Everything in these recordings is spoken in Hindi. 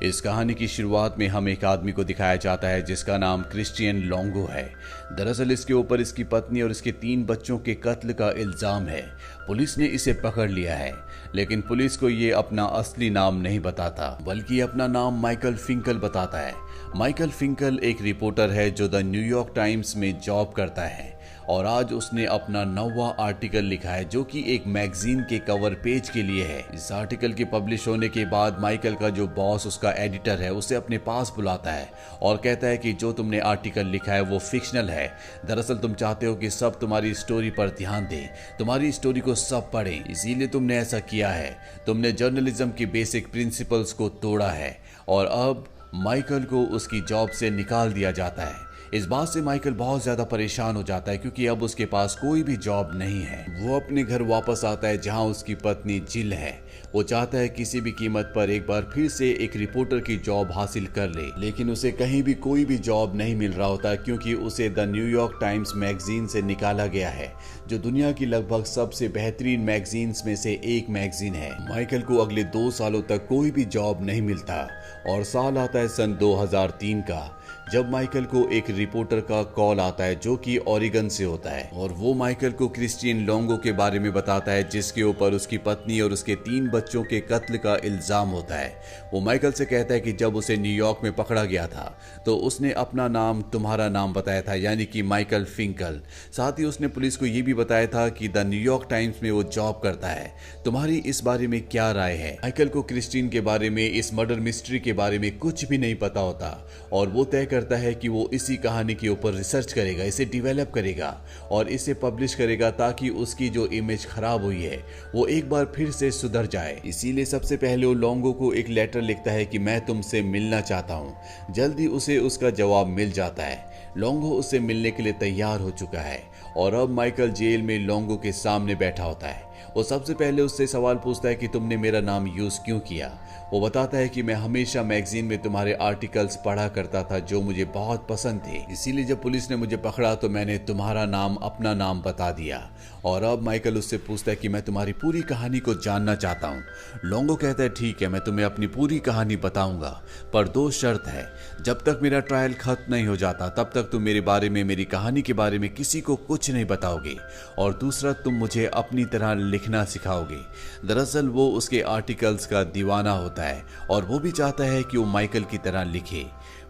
इस कहानी की शुरुआत में हमें एक आदमी को दिखाया जाता है जिसका नाम क्रिश्चियन लोंगो है। दरअसल इसके ऊपर इसकी पत्नी और इसके 3 बच्चों के कत्ल का इल्जाम है। पुलिस ने इसे पकड़ लिया है, लेकिन पुलिस को ये अपना असली नाम नहीं बताता, बल्कि अपना नाम माइकल फिंकल बताता है। माइकल फिंकल एक रिपोर्टर है जो द न्यूयॉर्क टाइम्स में जॉब करता है और आज उसने अपना 9वां आर्टिकल लिखा है जो कि एक मैगजीन के कवर पेज के लिए है। इस आर्टिकल के पब्लिश होने के बाद माइकल का जो बॉस उसका एडिटर है उसे अपने पास बुलाता है और कहता है कि जो तुमने आर्टिकल लिखा है वो फिक्शनल है। दरअसल तुम चाहते हो कि सब तुम्हारी स्टोरी पर ध्यान दें, तुम्हारी स्टोरी को सब पढ़ें, इसीलिए तुमने ऐसा किया है। तुमने जर्नलिज्म की बेसिक प्रिंसिपल्स को तोड़ा है और अब माइकल को उसकी जॉब से निकाल दिया जाता है। इस बात से माइकल बहुत ज्यादा परेशान हो जाता है क्योंकि अब उसके पास कोई भी जॉब नहीं है। वो अपने घर वापस आता है जहां उसकी पत्नी जिल है। वो चाहता है किसी भी कीमत पर एक बार फिर से एक रिपोर्टर की जॉब हासिल कर ले, लेकिन उसे कहीं भी कोई भी जॉब नहीं मिल रहा होता क्योंकि उसे द न्यूयॉर्क टाइम्स मैगजीन से निकाला गया है, जो दुनिया की लगभग सबसे बेहतरीन मैगजीन्स में से एक मैगजीन है। माइकल को अगले 2 सालों तक कोई भी जॉब नहीं मिलता और साल आता है सन 2003 का, जब माइकल को एक रिपोर्टर का कॉल आता है जो कि ओरेगन से होता है और वो माइकल को क्रिश्चियन लोंगो के बारे में बताता है जिसके ऊपर उसकी पत्नी और उसके 3 बच्चों के कत्ल का इल्जाम होता है। वो माइकल से कहता है कि जब उसे न्यूयॉर्क में पकड़ा गया था तो उसने अपना नाम तुम्हारा नाम बताया था, यानी कि माइकल फिंकल। साथ ही उसने पुलिस को यह भी बताया था कि द न्यूयॉर्क टाइम्स में वो जॉब करता है। तुम्हारी इस बारे में क्या राय है? माइकल को क्रिस्टीन के बारे में, इस मर्डर मिस्ट्री के बारे में कुछ भी नहीं पता होता और वो तय करता है कि वो इसी कहानी के ऊपर रिसर्च करेगा, इसे डेवलप करेगा और इसे पब्लिश करेगा ताकि उसकी जो इमेज खराब हुई है वो एक बार फिर से सुधर जाए। इसीलिए सबसे पहले वो लोंगो को एक लेटर लिखता है कि मैं तुमसे मिलना चाहता हूँ। जल्दी उसे उसका जवाब मिल जाता है। लोंगो उससे मिलने के लिए तैयार हो चुका है और अब माइकल जेल में लोंगो के सामने बैठा होता है। वो सबसे पहले उससे सवाल पूछता है कि तुमने मेरा नाम यूज क्यों किया। वो बताता है कि मैं हमेशा मैगजीन में तुम्हारे आर्टिकल्स पढ़ा करता था जो मुझे बहुत पसंद थे, इसीलिए जब पुलिस ने मुझे पकड़ा तो मैंने तुम्हारा नाम अपना नाम बता दिया। और अब माइकल उससे पूछता है कि मैं तुम्हारी पूरी कहानी को जानना चाहता हूँ। लोंगो कहता है ठीक है, मैं तुम्हें अपनी पूरी कहानी बताऊंगा, पर 2 शर्त है। जब तक मेरा ट्रायल खत्म नहीं हो जाता तब तक तुम मेरे बारे में, मेरी कहानी के बारे में किसी को कुछ नहीं बताओगे, और दूसरा तुम मुझे अपनी तरह लिखना सिखाओगे। दरअसल वो उसके आर्टिकल्स का दीवाना होता है और वो भी चाहता है कि वो माइकल की तरह लिखे।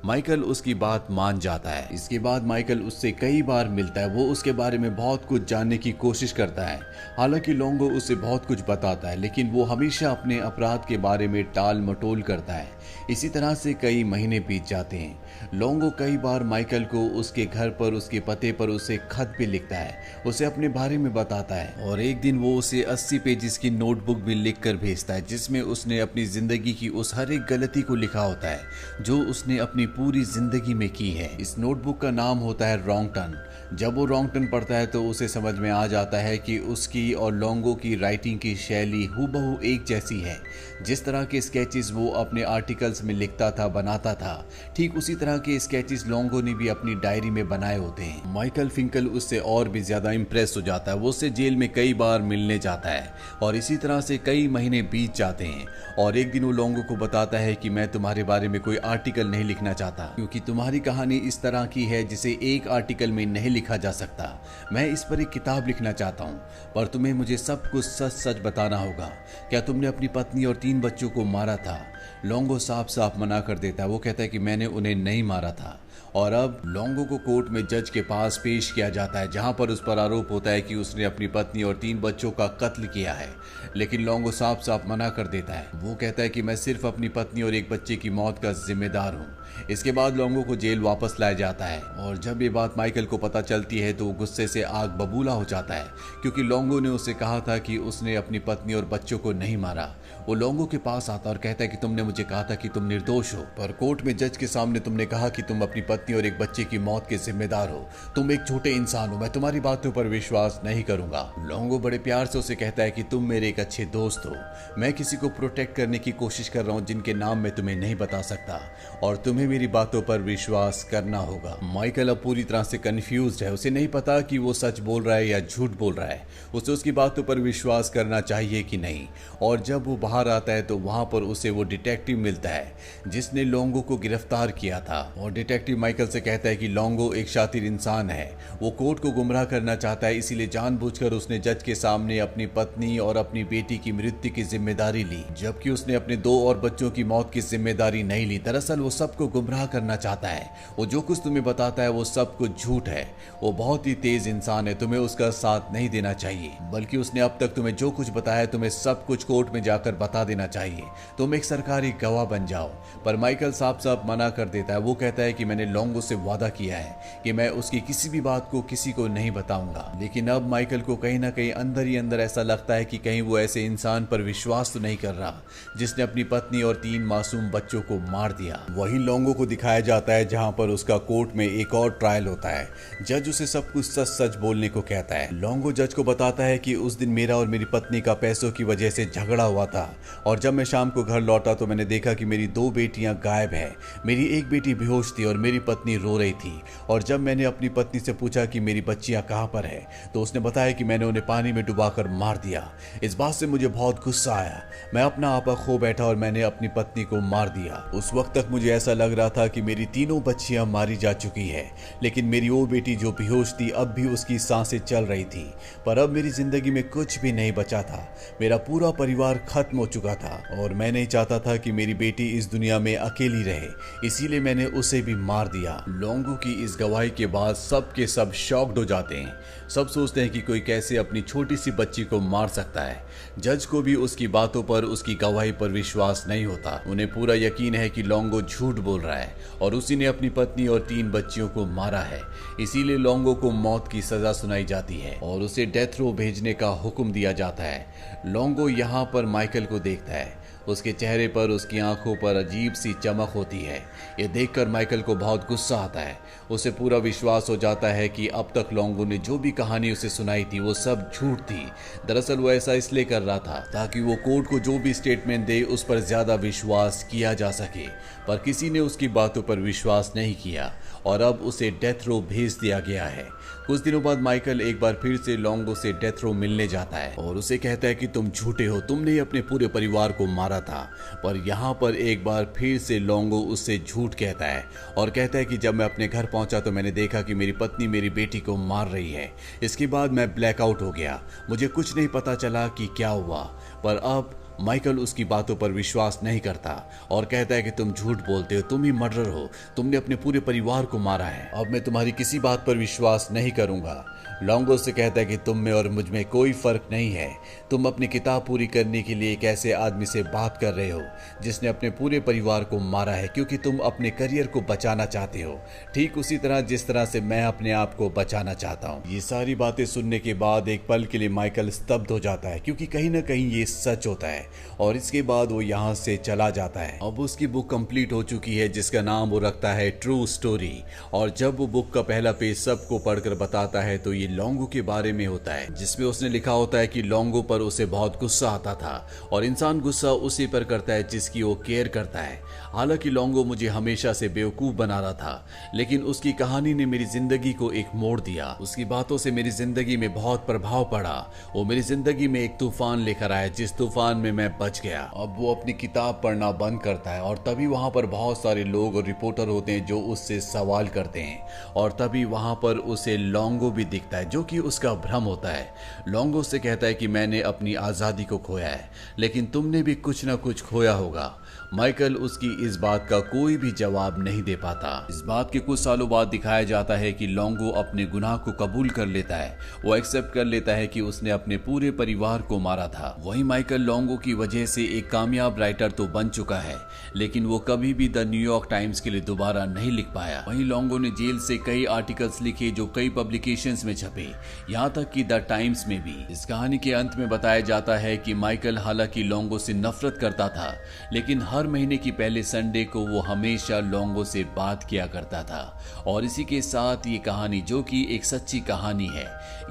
माइकल उसकी बात मान जाता है। इसके बाद माइकल उससे कई बार मिलता है। वो उसके बारे में बहुत कुछ जानने की कोशिश करता है। हालांकि लोंगो उसे बहुत कुछ बताता है, लेकिन वो हमेशा अपने अपराध के बारे में टाल मटोल करता है। इसी तरह से कई महीने बीत जाते हैं। लोंगो कई बार माइकल को उसके घर पर, उसके पते पर उसे खत भी लिखता है, उसे अपने बारे में बताता है और एक दिन वो उसे 80 पेजेस की नोटबुक भी लिख कर भेजता है जिसमें उसने अपनी जिंदगी की उस हर एक गलती को लिखा होता है जो उसने अपनी पूरी जिंदगी में की है। इस नोटबुक का नाम होता है रॉन्ग टर्न। जब वो रॉन्ग टर्न पढ़ता है तो उसे समझ में आ जाता है कि उसकी और लोंगो की राइटिंग की शैली हूबहू एक जैसी है। जिस तरह के स्केचेस वो अपने आर्टिकल्स में लिखता था, बनाता था, ठीक उसी तरह के स्केचेस लोंगो ने भी अपनी डायरी में बनाए होते हैं। माइकल फिंकल उससे और भी ज्यादा इंप्रेस हो जाता है। वो उससे जेल में कई बार मिलने जाता है और इसी तरह से कई महीने बीत जाते हैं और एक दिन वो लोंगो को बताता है कि मैं तुम्हारे बारे में कोई आर्टिकल नहीं लिखना चाहता क्योंकि तुम्हारी कहानी इस तरह की है जिसे एक आर्टिकल में नहीं लिखा जा सकता। मैं इस पर एक किताब लिखना चाहता हूँ, पर तुम्हें मुझे सब कुछ सच सच बताना होगा। क्या तुमने अपनी पत्नी और 3 बच्चों को मारा था? लोंगो साफ साफ मना कर देता है। वो कहता है कि मैंने उन्हें नहीं मारा था। और अब लोंगो को कोर्ट में जज के पास पेश किया जाता है जहां पर उस पर आरोप होता है कि उसने अपनी पत्नी और 3 बच्चों का कत्ल किया है, लेकिन लोंगो साफ साफ मना कर देता है। वो कहता है कि मैं सिर्फ अपनी पत्नी और एक बच्चे की मौत का जिम्मेदार हूँ। इसके बाद लोंगो को जेल वापस लाया जाता है और जब ये बात माइकल को पता चलती है तो वो गुस्से से आग बबूला हो जाता है क्योंकि लोंगो ने उसे कहा था कि उसने अपनी पत्नी और बच्चों को नहीं मारा। वो लोंगो के पास आता और कहता है कि तुमने मुझे कहा था कि तुम निर्दोष हो, पर कोर्ट में जज के सामने तुमने कहा कि तुम अपनी पत्नी और एक बच्चे की मौत के जिम्मेदार हो। तुम एक झूठे इंसान हो, मैं तुम्हारी बातों पर विश्वास नहीं करूंगा। लोंगो बड़े प्यार से उसे कहता है कि तुम मेरे एक अच्छे दोस्त हो, मैं किसी को प्रोटेक्ट करने की कोशिश कर रहा हूँ जिनके नाम मैं तुम्हें नहीं बता सकता, और तुम्हें मेरी बातों पर विश्वास करना होगा। माइकल अब पूरी तरह से कंफ्यूज्ड है, उसे नहीं पता कि वो सच बोल रहा है या झूठ बोल रहा है, उसे उसकी बातों पर विश्वास करना चाहिए कि नहीं। और जब वो बाहर आता है तो वहां पर उसे वो डिटेक्टिव मिलता है जिसने लोंगो को गिरफ्तार किया था। और डिटेक्टिव माइकल से कहता है कि लोंगो एक शातिर इंसान है, वो कोर्ट को गुमराह करना चाहता है, इसीलिए जानबूझकर उसने जज के सामने अपनी पत्नी और अपनी बेटी की मृत्यु की जिम्मेदारी ली, जबकि उसने अपने 2 और बच्चों की मौत की जिम्मेदारी नहीं ली। दरअसल वो सबको गुमराह करना चाहता है, वो जो कुछ तुम्हें बताता है वो सब कुछ झूठ है। वो बहुत ही तेज इंसान है, तुम्हें उसका साथ नहीं देना चाहिए, बल्कि उसने अब तक तुम्हें जो कुछ बताया है तुम्हें सब कुछ कोर्ट में जाकर बता देना चाहिए, तुम एक सरकारी गवाह बन जाओ। पर माइकल साफ साफ मना कर देता है। वो कहता है कि मैंने लोंगो से वादा किया है कि मैं उसकी किसी भी बात को किसी को नहीं बताऊंगा। लेकिन अब माइकल को कहीं ना कहीं अंदर ही अंदर ऐसा लगता है कि कहीं वो ऐसे इंसान पर विश्वास तो नहीं कर रहा जिसने अपनी पत्नी और 3 मासूम बच्चों को मार दिया। वहीं लोंगो को दिखाया जाता है जहां पर उसका कोर्ट में एक और ट्रायल होता है। जज उसे सब कुछ सच सच बोलने को कहता है। लोंगो जज को बताता है कि उस दिन मेरा और मेरी पत्नी का पैसों की वजह से झगड़ा हुआ था, और जब मैं शाम को घर लौटा तो मैंने देखा कि मेरी 2 बेटियां गायब है। मेरी एक बेटी बेहोश थी और मेरी पत्नी रो रही थी, और जब मैंने अपनी पत्नी से पूछा कि मेरी बच्चियां कहां पर है तो उसने बताया कि मैंने उन्हें पानी में डुबाकर मार दिया। इस बात से मुझे बहुत गुस्सा आया, मैं अपना आपा खो बैठा और मैंने अपनी पत्नी को मार दिया। उस वक्त तक मुझे ऐसा लग रहा था कि मेरी तीनों बच्चियां मारी जा चुकी है, लेकिन मेरी वो बेटी जो बेहोश थी अब भी उसकी सांसें चल रही थी। पर अब मेरी जिंदगी में कुछ भी नहीं बचा था, मेरा पूरा परिवार खत्म हो चुका था, और मैं नहीं चाहता था कि मेरी बेटी इस दुनिया में अकेली रहे, इसीलिए मैंने उसे भी मार दिया। लोंगो की इस गवाही के बाद सब के सब शॉक्ड हो जाते हैं। सब सोचते हैं कि कोई कैसे अपनी छोटी सी बच्ची को मार सकता है। जज को भी उसकी बातों पर, उसकी गवाही पर विश्वास नहीं होता। उन्हें पूरा यकीन है कि लोंगो झूठ बोल रहा है और उसी ने अपनी पत्नी और 3 बच्चियों को मारा है। इसीलिए लोंगो को मौत की सजा सुनाई जाती है और उसे डेथ रो भेजने का हुक्म दिया जाता है। लोंगो यहाँ पर माइकल को देखता है, उसके चेहरे पर, उसकी आंखों पर अजीब सी चमक होती है। ये देखकर माइकल को बहुत गुस्सा आता है। उसे पूरा विश्वास हो जाता है कि अब तक लोंगो ने जो भी कहानी उसे सुनाई थी वो सब झूठ थी। दरअसल वो ऐसा इसलिए कर रहा था ताकि वो कोर्ट को जो भी स्टेटमेंट दे उस पर ज्यादा विश्वास किया जा सके, पर किसी ने उसकी बातों पर विश्वास नहीं किया और अब उसे डेथ रो भेज दिया गया है। कुछ दिनों बाद माइकल एक बार फिर से लोंगो से डेथ रो मिलने जाता है और उसे कहता है कि तुम झूठे हो, तुमने अपने पूरे परिवार को मारा था। पर यहाँ पर एक बार फिर से लोंगो उससे झूठ कहता है और कहता है कि जब मैं अपने घर पहुंचा तो मैंने देखा कि मेरी पत्नी मेरी बेटी को मार रही है। इसके बाद मैं ब्लैकआउट हो गया, मुझे कुछ नहीं पता चला कि क्या हुआ। पर अब माइकल उसकी बातों पर विश्वास नहीं करता और कहता है कि तुम झूठ बोलते हो, तुम ही मर्डर हो, तुमने अपने पूरे परिवार को मारा है। अब मैं तुम्हारी किसी बात पर विश्वास नहीं करूंगा। लोंगो से कहता है कि तुम में और मुझ में कोई फर्क नहीं है। तुम अपनी किताब पूरी करने के लिए एक ऐसे आदमी से बात कर रहे हो जिसने अपने पूरे परिवार को मारा है, क्योंकि तुम अपने करियर को बचाना चाहते हो, ठीक उसी तरह जिस तरह से मैं अपने आप को बचाना चाहता हूँ। ये सारी बातें सुनने के बाद एक पल के लिए माइकल स्तब्ध हो जाता है, क्योंकि कहीं ना कहीं ये सच होता है। और इसके बाद वो यहाँ से चला जाता है। अब उसकी बुक कंप्लीट हो चुकी है जिसका नाम वो रखता है ट्रू स्टोरी। और जब वो बुक का पहला पेज सबको पढ़कर बताता है तो ये लोंगो के बारे में होता है, जिसमें उसने लिखा होता है कि लोंगो पर उसे बहुत गुस्सा आता था और इंसान गुस्सा उसी पर करता है जिसकी वो केयर करता है। हालांकि लोंगो मुझे हमेशा से बेवकूफ बना रहा था, लेकिन उसकी कहानी ने मेरी जिंदगी को एक मोड़ दिया। उसकी बातों से मेरी जिंदगी में बहुत प्रभाव पड़ा। वो मेरी जिंदगी में एक तूफान लेकर आया जिस तूफान में मैं बच गया। अब वो अपनी किताब पढ़ना बंद करता है और तभी वहां पर बहुत सारे लोग और रिपोर्टर होते हैं जो उससे सवाल करते हैं और तभी वहां पर उसे लोंगो भी दिखता है जो कि उसका भ्रम होता है। लोंगो से कहता है कि मैंने अपनी आजादी को खोया है, लेकिन तुमने भी कुछ ना कुछ खोया होगा। माइकल उसकी इस बात का कोई भी जवाब नहीं दे पाता। इस बात के कुछ सालों बाद दिखाया जाता है कि लोंगो अपने गुनाह को कबूल कर लेता है। वो एक्सेप्ट कर लेता है कि उसने अपने पूरे परिवार को मारा था। वहीं माइकल लोंगो की वजह से एक कामयाब राइटर तो बन चुका है, लेकिन वो कभी भी द न्यूयॉर्क टाइम्स के लिए दोबारा नहीं लिख पाया। वहीं लोंगो ने जेल से कई आर्टिकल्स लिखे जो कई पब्लिकेशंस में छपे, यहाँ तक कि द टाइम्स में भी। इस कहानी के अंत में बताया जाता है कि माइकल हालांकि लोंगो से नफरत करता था, लेकिन हर महीने की पहले संडे को वो हमेशा लोंगो से बात किया करता था। और इसी के साथ ये कहानी, जो कि एक सच्ची कहानी है,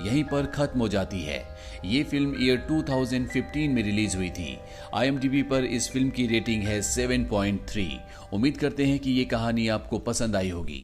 यहीं पर खत्म हो जाती है। ये फिल्म ईयर 2015 में रिलीज हुई थी। IMDb पर इस फिल्म की रेटिंग है 7.3। उम्मीद करते हैं कि ये कहानी आपको पसंद आई होगी।